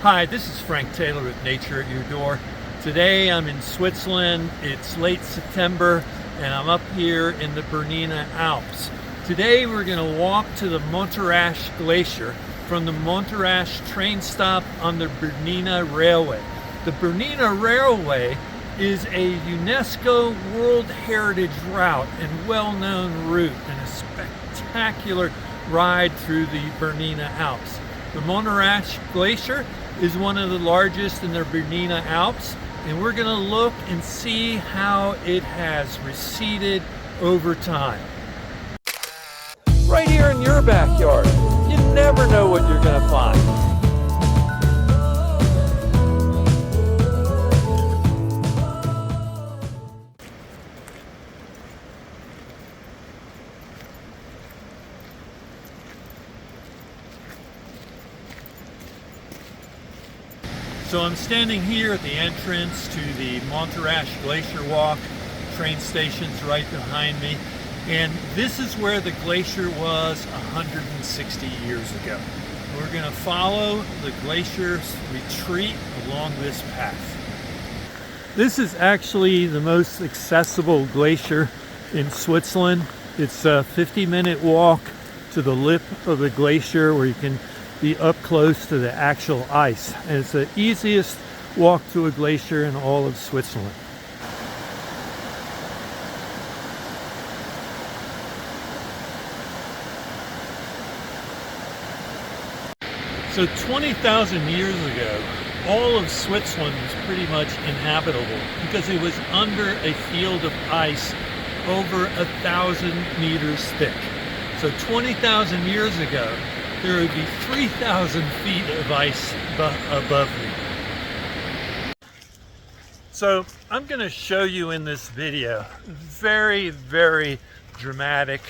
Hi, this is Frank Taylor with Nature at Your Door. Today I'm in Switzerland. It's late September and I'm up here in the Bernina Alps. Today we're going to walk to the Morteratsch Glacier from the Morteratsch train stop on the Bernina Railway. The Bernina Railway is a UNESCO World Heritage route and well-known route and a spectacular ride through the Bernina Alps. The Morteratsch Glacier is one of the largest in the Bernina Alps, and we're going to look and see how it has receded over time. Right here in your backyard, you never know what you're going to find. So I'm standing here at the entrance to the Morteratsch Glacier walk. Train station's right behind me. And this is where the glacier was 160 years ago. We're going to follow the glacier's retreat along this path. This is actually the most accessible glacier in Switzerland. It's a 50-minute walk to the lip of the glacier where you can be up close to the actual ice, and it's the easiest walk to a glacier in all of Switzerland. So 20,000 years ago, all of Switzerland was pretty much inhabitable because it was under a field of ice over 1,000 meters thick. So 20,000 years ago, there would be 3,000 feet of ice above me. So I'm going to show you in this video a very, very dramatic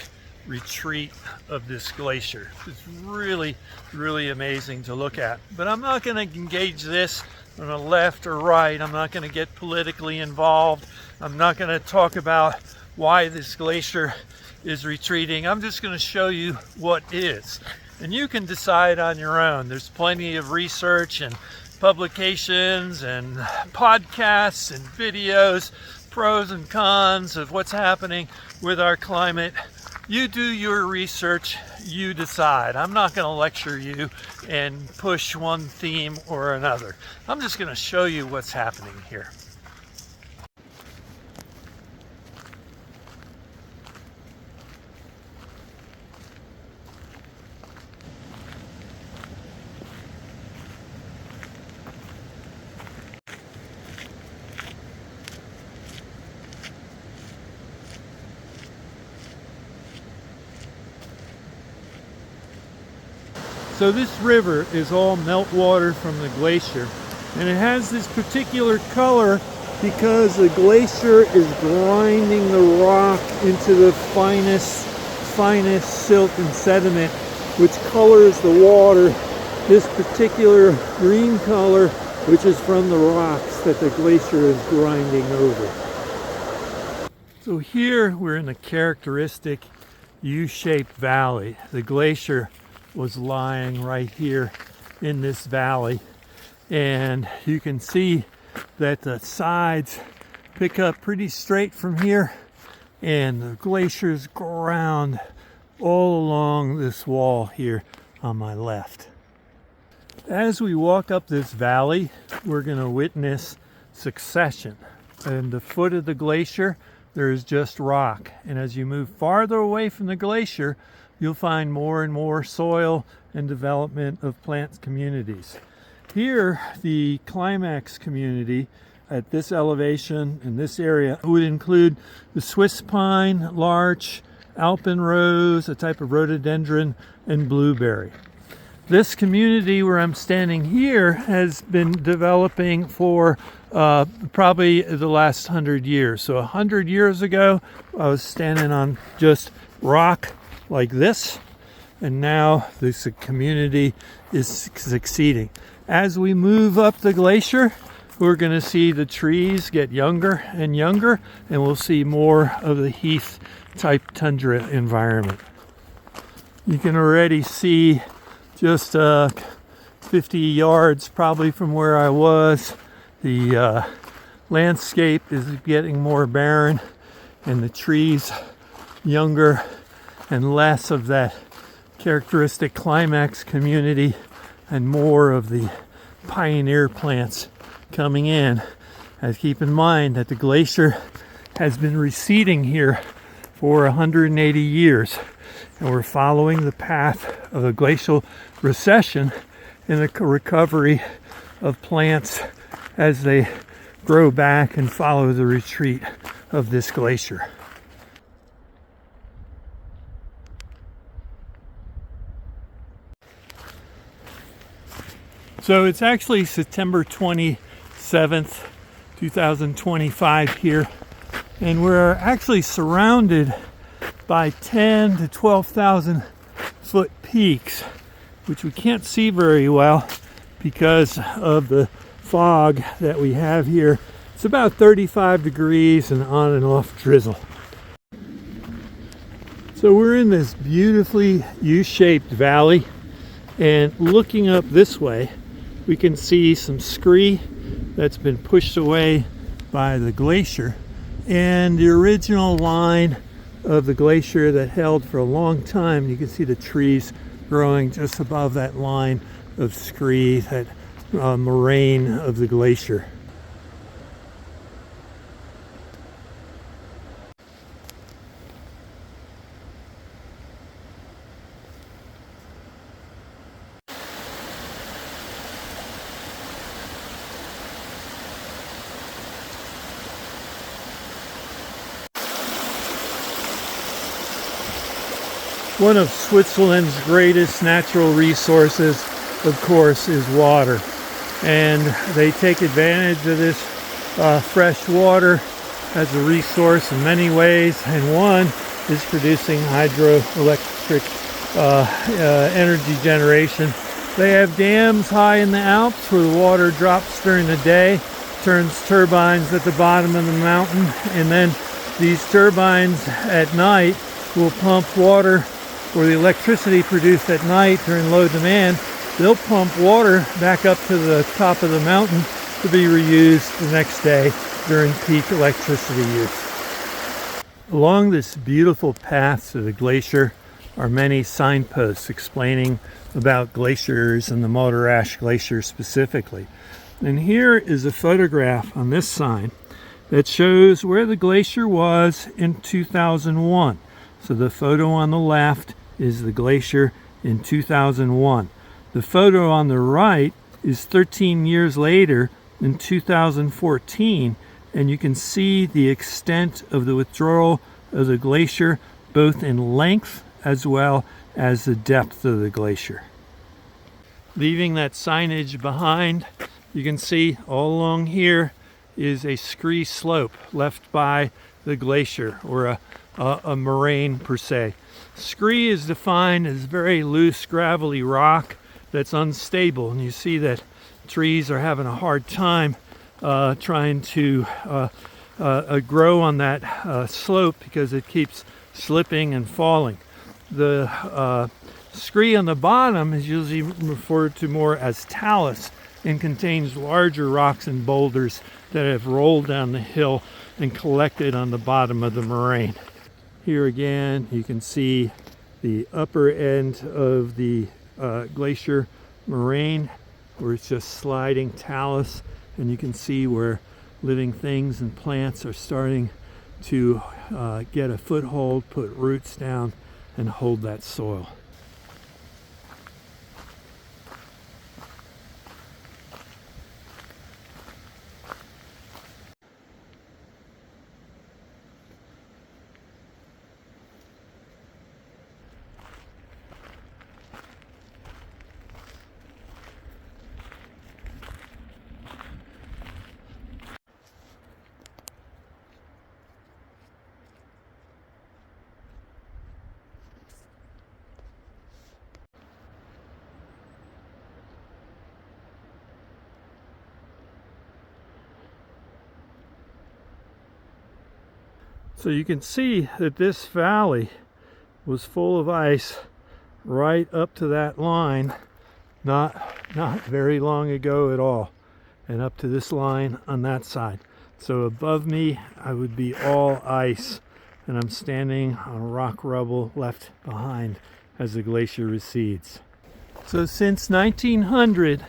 retreat of this glacier. It's really, really amazing to look at. But I'm not going to engage this on the left or right. I'm not going to get politically involved. I'm not going to talk about why this glacier is retreating. I'm just going to show you what is. And you can decide on your own. There's plenty of research and publications and podcasts and videos, pros and cons of what's happening with our climate. You do your research, you decide. I'm not going to lecture you and push one theme or another. I'm just going to show you what's happening here. So this river is all meltwater from the glacier, and it has this particular color because the glacier is grinding the rock into the finest silt and sediment, which colors the water this particular green color, which is from the rocks that the glacier is grinding over. So here we're in a characteristic U-shaped valley. The glacier was lying right here in this valley, and you can see that the sides pick up pretty straight from here, and the glacier's ground all along this wall here on my left. As we walk up this valley, we're going to witness succession. At the foot of the glacier there is just rock, and as you move farther away from the glacier, you'll find more and more soil and development of plant communities. Here, the climax community at this elevation in this area would include the Swiss pine, larch, alpine rose, a type of rhododendron, and blueberry. This community where I'm standing here has been developing for probably the last 100 years. So 100 years ago, I was standing on just rock like this, and now this community is succeeding. As we move up the glacier, we're going to see the trees get younger and younger, and we'll see more of the heath type tundra environment. You can already see just 50 yards probably from where I was. The landscape is getting more barren and the trees younger and less of that characteristic climax community and more of the pioneer plants coming in. As keep in mind that the glacier has been receding here for 180 years, and we're following the path of a glacial recession and the recovery of plants as they grow back and follow the retreat of this glacier. So it's actually September 27th, 2025 here, and we're actually surrounded by 10 to 12,000 foot peaks, which we can't see very well because of the fog that we have here. It's about 35 degrees and on and off drizzle. So we're in this beautifully U-shaped valley, and looking up this way we can see some scree that's been pushed away by the glacier, and the original line of the glacier that held for a long time. You can see the trees growing just above that line of scree, that moraine of the glacier. One of Switzerland's greatest natural resources, of course, is water. And they take advantage of this fresh water as a resource in many ways. And one is producing hydroelectric energy generation. They have dams high in the Alps where the water drops during the day, turns turbines at the bottom of the mountain, and then these turbines at night will pump water, or the electricity produced at night during low demand, they'll pump water back up to the top of the mountain to be reused the next day during peak electricity use. Along this beautiful path to the glacier are many signposts explaining about glaciers and the Morteratsch Glacier specifically. And here is a photograph on this sign that shows where the glacier was in 2001. So the photo on the left is the glacier in 2001. The photo on the right is 13 years later in 2014, and you can see the extent of the withdrawal of the glacier, both in length as well as the depth of the glacier. Leaving that signage behind, you can see all along here is a scree slope left by the glacier, or a moraine per se. Scree is defined as very loose, gravelly rock that's unstable, and you see that trees are having a hard time trying to grow on that slope because it keeps slipping and falling. The scree on the bottom is usually referred to more as talus and contains larger rocks and boulders that have rolled down the hill and collected on the bottom of the moraine. Here again you can see the upper end of the glacier moraine, where it's just sliding talus, and you can see where living things and plants are starting to get a foothold, put roots down, and hold that soil. So you can see that this valley was full of ice right up to that line not very long ago at all, and up to this line on that side. So above me I would be all ice, and I'm standing on rock rubble left behind as the glacier recedes. So since 1900,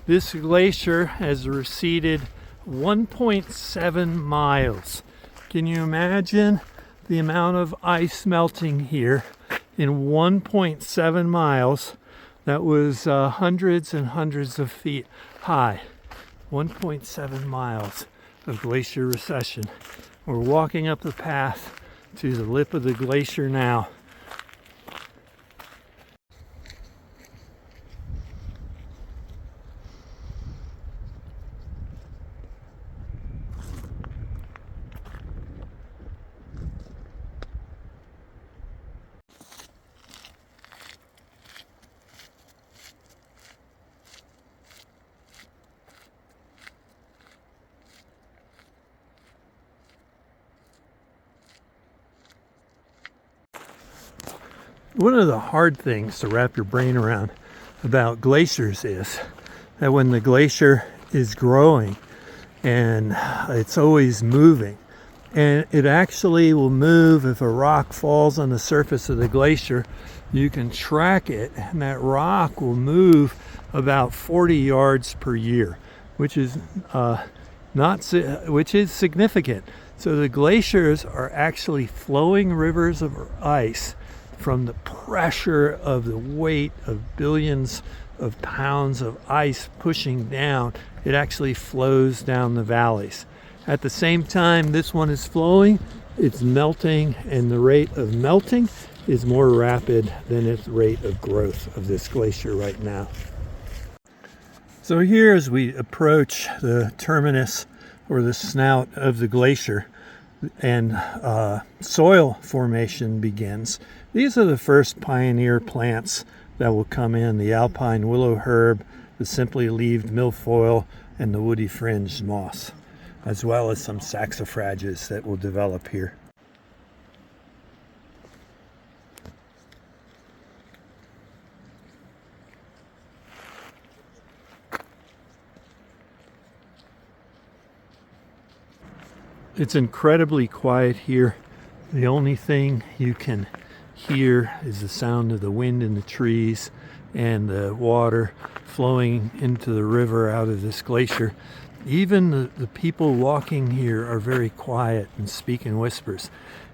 this glacier has receded 1.7 miles. Can you imagine the amount of ice melting here in 1.7 miles? That was hundreds and hundreds of feet high. 1.7 miles of glacier recession. We're walking up the path to the lip of the glacier now. One of the hard things to wrap your brain around about glaciers is that when the glacier is growing and it's always moving, and it actually will move if a rock falls on the surface of the glacier, you can track it, and that rock will move about 40 yards per year, which is significant. So the glaciers are actually flowing rivers of ice. From the pressure of the weight of billions of pounds of ice pushing down, it actually flows down the valleys. At the same time this one is flowing, it's melting, and the rate of melting is more rapid than its rate of growth of this glacier right now. So here, as we approach the terminus or the snout of the glacier and soil formation begins, these are the first pioneer plants that will come in: the alpine willow herb, the simply leaved milfoil, and the woody fringed moss, as well as some saxifrages that will develop here. It's incredibly quiet here. The only thing you can hear is the sound of the wind in the trees and the water flowing into the river out of this glacier. Even the people walking here are very quiet and speak in whispers.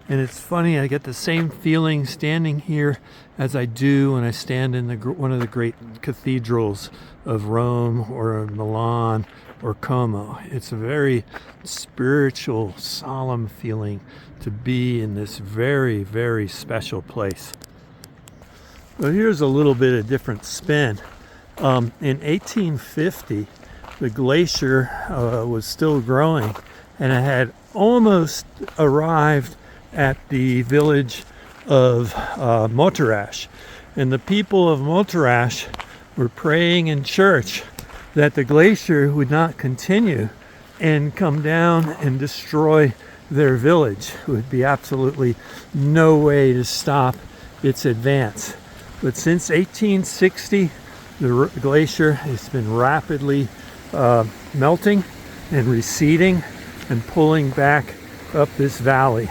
And it's funny, I get the same feeling standing here as I do when I stand in one of the great cathedrals of Rome or Milan or Como. It's a very spiritual, solemn feeling to be in this very, very special place. Well, here's a little bit of different spin. In 1850, the glacier was still growing, and it had almost arrived at the village of Morteratsch. And the people of Morteratsch were praying in church that the glacier would not continue and come down and destroy their village. It would be absolutely no way to stop its advance. But since 1860, the glacier has been rapidly melting and receding and pulling back up this valley.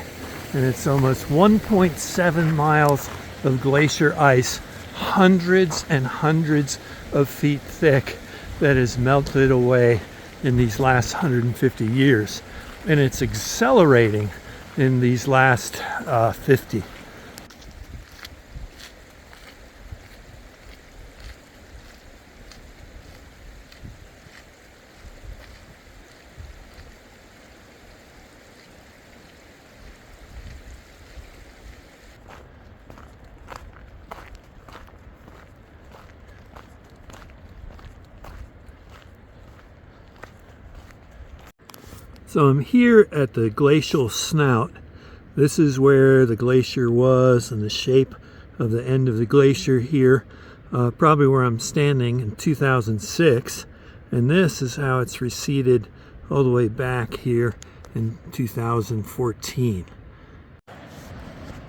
And it's almost 1.7 miles of glacier ice, hundreds and hundreds of feet thick, that has melted away in these last 150 years. And it's accelerating in these last 50. So I'm here at the glacial snout. This is where the glacier was and the shape of the end of the glacier here, probably where I'm standing in 2006. And this is how it's receded all the way back here in 2014.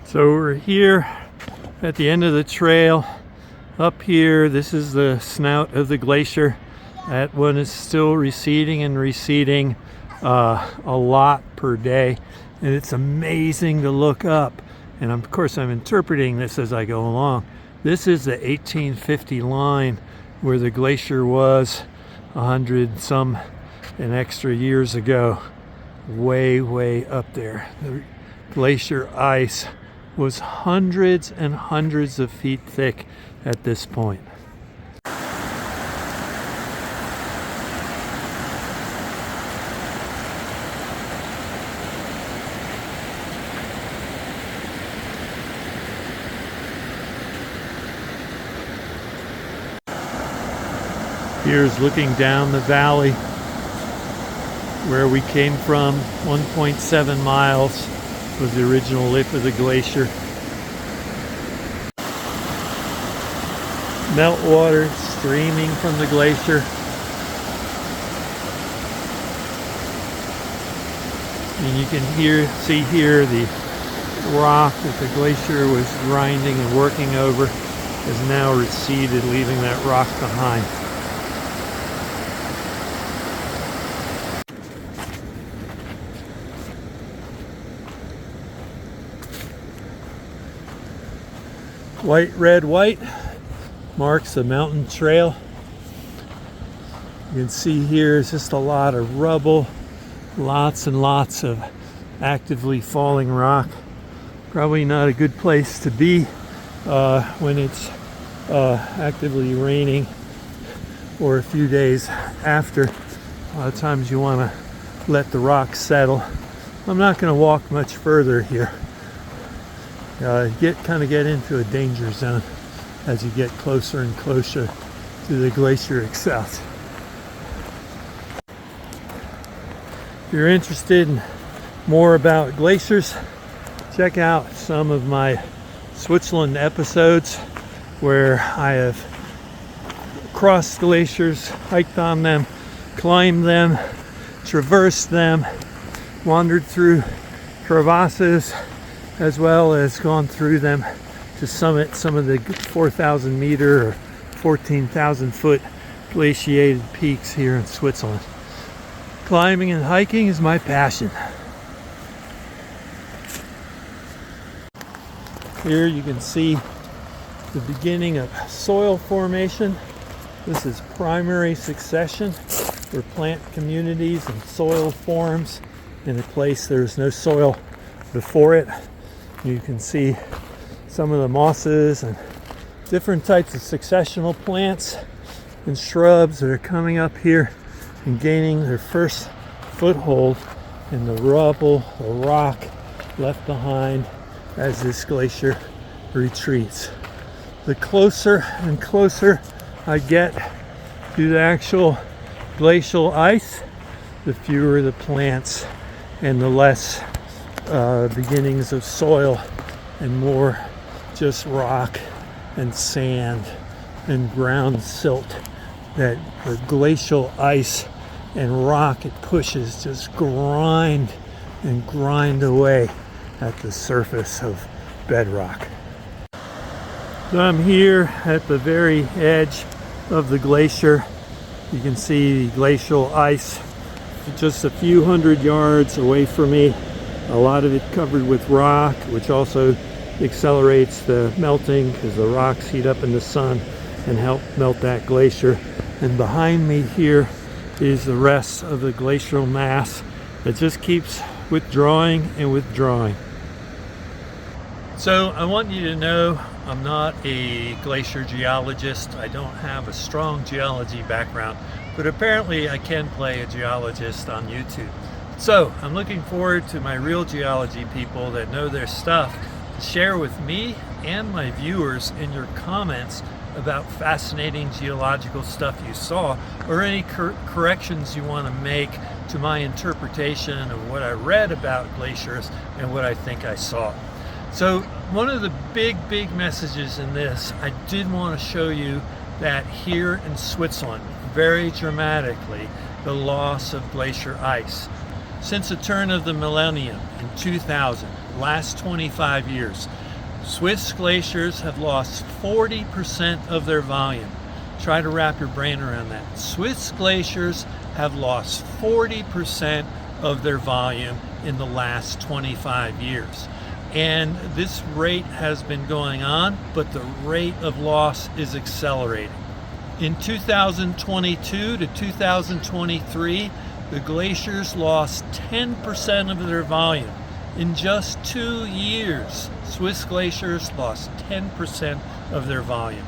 So we're here at the end of the trail, Up here, this is the snout of the glacier. That one is still receding and receding a lot per day. And it's amazing to look up. And of course, I'm interpreting this as I go along. This is the 1850 line where the glacier was 100 some and extra years ago. Way, way up there. The glacier ice was hundreds and hundreds of feet thick at this point. Here's looking down the valley where we came from. 1.7 miles was the original lip of the glacier. Meltwater streaming from the glacier. And you can see here the rock that the glacier was grinding and working over is now receded, leaving that rock behind. White, red, white marks the mountain trail. You can see here is just a lot of rubble, lots and lots of actively falling rock. Probably not a good place to be when it's actively raining or a few days after. A lot of times you want to let the rock settle. I'm not going to walk much further here. Get into a danger zone as you get closer and closer to the glacier itself. If you're interested in more about glaciers, check out some of my Switzerland episodes where I have crossed glaciers, hiked on them, climbed them, traversed them, wandered through crevasses, as well as gone through them to summit some of the 4,000 meter or 14,000 foot glaciated peaks here in Switzerland. Climbing and hiking is my passion. Here you can see the beginning of soil formation. This is primary succession, where plant communities and soil forms in a place there's no soil before it. You can see some of the mosses and different types of successional plants and shrubs that are coming up here and gaining their first foothold in the rubble or rock left behind as this glacier retreats. The closer and closer I get to the actual glacial ice, the fewer the plants and the less beginnings of soil and more just rock and sand and ground silt that the glacial ice and rock it pushes just grind and grind away at the surface of bedrock. So I'm here at the very edge of the glacier. You can see the glacial ice just a few hundred yards away from me. A lot of it covered with rock, which also accelerates the melting because the rocks heat up in the sun and help melt that glacier. And behind me here is the rest of the glacial mass that just keeps withdrawing and withdrawing. So I want you to know I'm not a glacier geologist. I don't have a strong geology background, but apparently I can play a geologist on YouTube. So I'm looking forward to my real geology people that know their stuff to share with me and my viewers in your comments about fascinating geological stuff you saw, or any corrections you want to make to my interpretation of what I read about glaciers and what I think I saw. So one of the big messages in this, I did want to show you that here in Switzerland, very dramatically, the loss of glacier ice. Since the turn of the millennium in 2000, last 25 years, Swiss glaciers have lost 40% of their volume. Try to wrap your brain around that. Swiss glaciers have lost 40% of their volume in the last 25 years. And this rate has been going on, but the rate of loss is accelerating. In 2022 to 2023, the glaciers lost 10% of their volume. In just 2 years, Swiss glaciers lost 10% of their volume.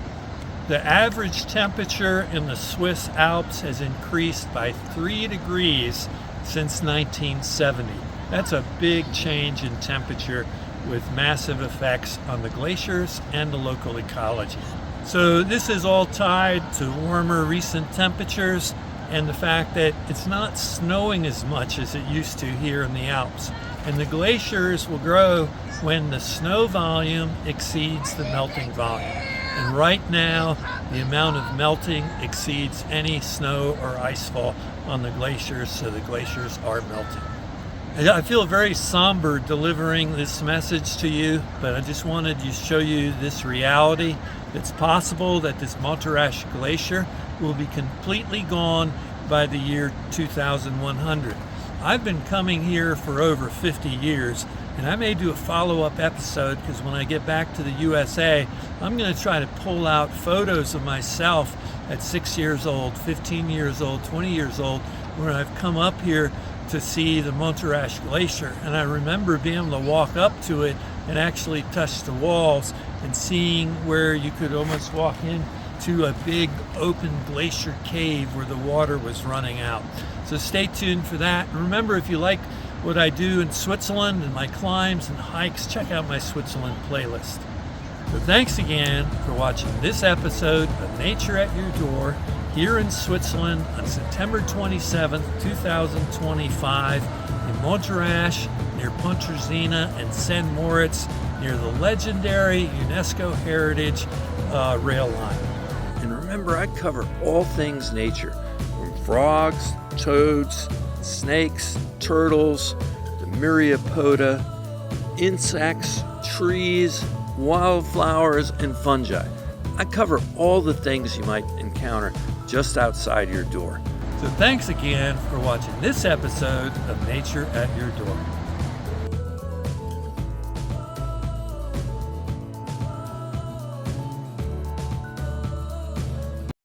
The average temperature in the Swiss Alps has increased by 3 degrees since 1970. That's a big change in temperature with massive effects on the glaciers and the local ecology. So this is all tied to warmer recent temperatures and the fact that it's not snowing as much as it used to here in the Alps. And the glaciers will grow when the snow volume exceeds the melting volume. And right now, the amount of melting exceeds any snow or ice fall on the glaciers, so the glaciers are melting. I feel very somber delivering this message to you, but I just wanted to show you this reality. It's possible that this Morteratsch Glacier will be completely gone by the year 2100. I've been coming here for over 50 years, and I may do a follow-up episode because when I get back to the USA, I'm going to try to pull out photos of myself at 6 years old, 15 years old, 20 years old, where I've come up here to see the Morteratsch Glacier. And I remember being able to walk up to it and actually touch the walls and seeing where you could almost walk into a big open glacier cave where the water was running out. So stay tuned for that. And remember, if you like what I do in Switzerland and my climbs and hikes, check out my Switzerland playlist. So thanks again for watching this episode of Nature at Your Door here in Switzerland on September 27th, 2025 in Morteratsch near Pontresina and St. Moritz near the legendary UNESCO Heritage rail line. And remember, I cover all things nature, from frogs, toads, snakes, turtles, the myriapoda, insects, trees, wildflowers, and fungi. I cover all the things you might encounter just outside your door. So thanks again for watching this episode of Nature at Your Door.